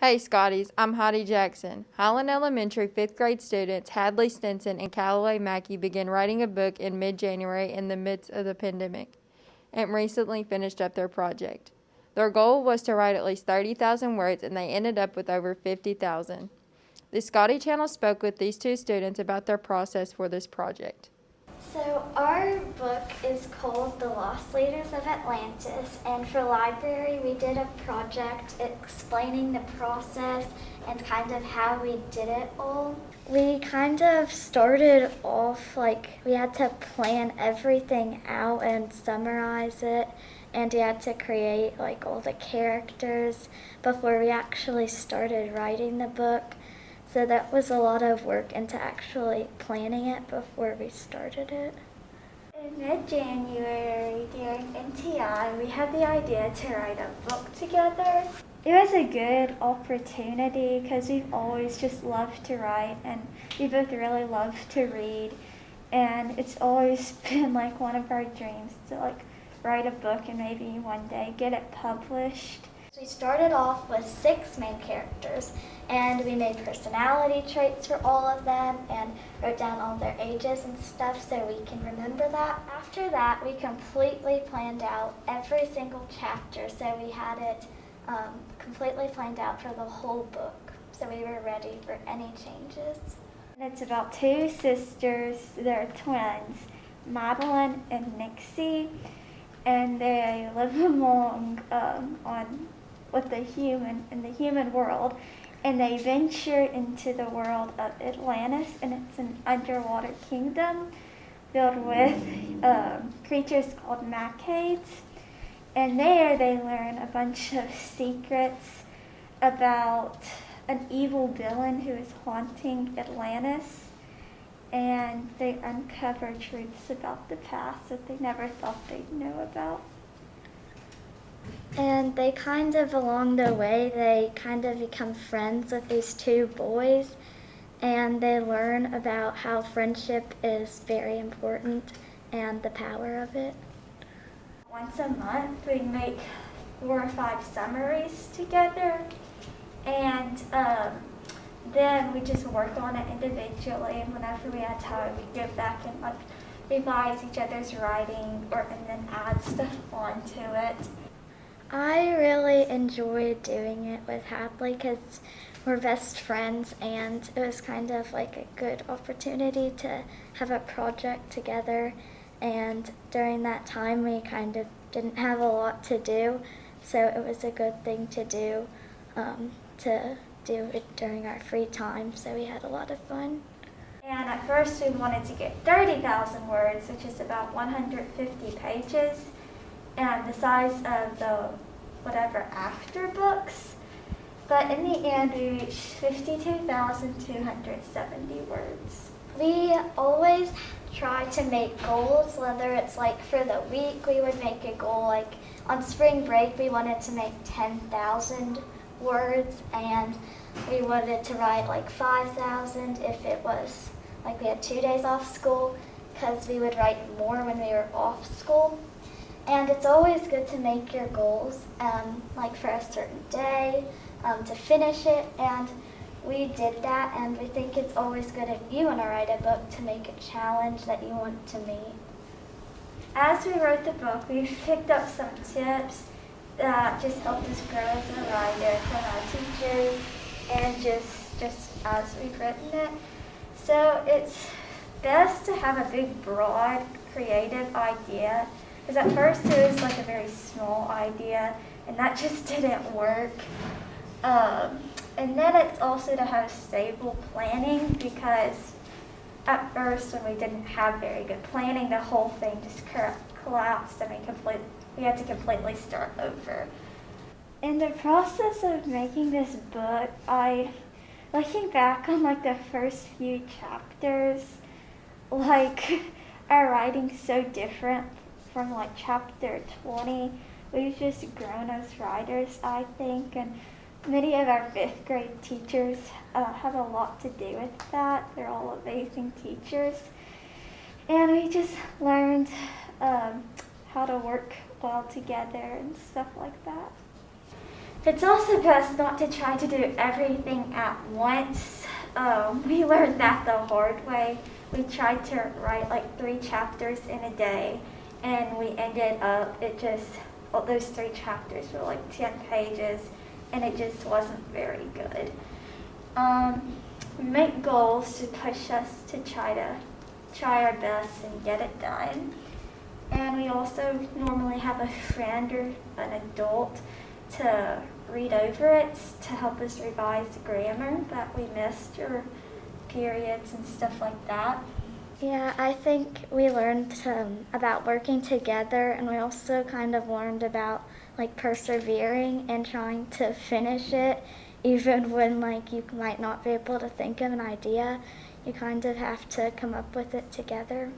Hey Scotties, I'm Heidi Jackson. Highland Elementary 5th grade students Hadley Stinson and Callaway Mackey began writing a book in mid-January in the midst of the pandemic and recently finished up their project. Their goal was to write at least 30,000 words and they ended up with over 50,000. The Scotty Channel spoke with these two students about their process for this project. So our book is called The Lost Leaders of Atlantis, and for library we did a project explaining the process and kind of how we did it all. We kind of started off like we had to plan everything out and summarize it, and we had to create like all the characters before we actually started writing the book. So that was a lot of work into actually planning it before we started it. In mid-January, during NTI, we had the idea to write a book together. It was a good opportunity because we've always just loved to write and we both really love to read. And it's always been like one of our dreams to like write a book and maybe one day get it published. We started off with 6 main characters, and we made personality traits for all of them and wrote down all their ages and stuff so we can remember that. After that, we completely planned out every single chapter, so we had it completely planned out for the whole book, so we were ready for any changes. And it's about 2 sisters, they're twins, Madeline and Nixie, and they live along with the human world, and they venture into the world of Atlantis, and it's an underwater kingdom filled with creatures called Macades. And there they learn a bunch of secrets about an evil villain who is haunting Atlantis, and they uncover truths about the past that they never thought they'd know about. And they kind of, along the way, they kind of become friends with these 2 boys, and they learn about how friendship is very important and the power of it. Once a month, we make 4 or 5 summaries together, and then we just work on it individually, and whenever we had time, we go back and like revise each other's writing and then add stuff onto it. I really enjoyed doing it with Hadley because we're best friends, and it was kind of like a good opportunity to have a project together, and during that time we kind of didn't have a lot to do, so it was a good thing to do it during our free time, so we had a lot of fun. And at first we wanted to get 30,000 words, which is about 150 pages, and the size of the whatever after books, but in the end we reached 52,270 words. We always try to make goals, whether it's like for the week we would make a goal, like on spring break we wanted to make 10,000 words, and we wanted to write like 5,000 if it was like we had 2 days off school, because we would write more when we were off school. And it's always good to make your goals, like for a certain day, to finish it, and we did that, and we think it's always good if you want to write a book to make a challenge that you want to meet. As we wrote the book, we picked up some tips that just helped us grow as a writer from our teachers and just as we've written it. So it's best to have a big, broad, creative idea, because at first it was like a very small idea, and that just didn't work. And then it's also to have stable planning, because at first when we didn't have very good planning, the whole thing just collapsed and we had to completely start over. In the process of making this book, looking back on like the first few chapters, like our writing's so different from like chapter 20. We've just grown as writers, I think, and many of our 5th grade teachers have a lot to do with that. They're all amazing teachers, and we just learned how to work well together and stuff like that. It's also best not to try to do everything at once. We learned that the hard way. We tried to write like 3 chapters in a day, and we ended up, those 3 chapters were like 10 pages, and it just wasn't very good. We make goals to push us to try our best and get it done. And we also normally have a friend or an adult to read over it to help us revise the grammar that we missed or periods and stuff like that. Yeah, I think we learned about working together, and we also kind of learned about like persevering and trying to finish it, even when like you might not be able to think of an idea. You kind of have to come up with it together.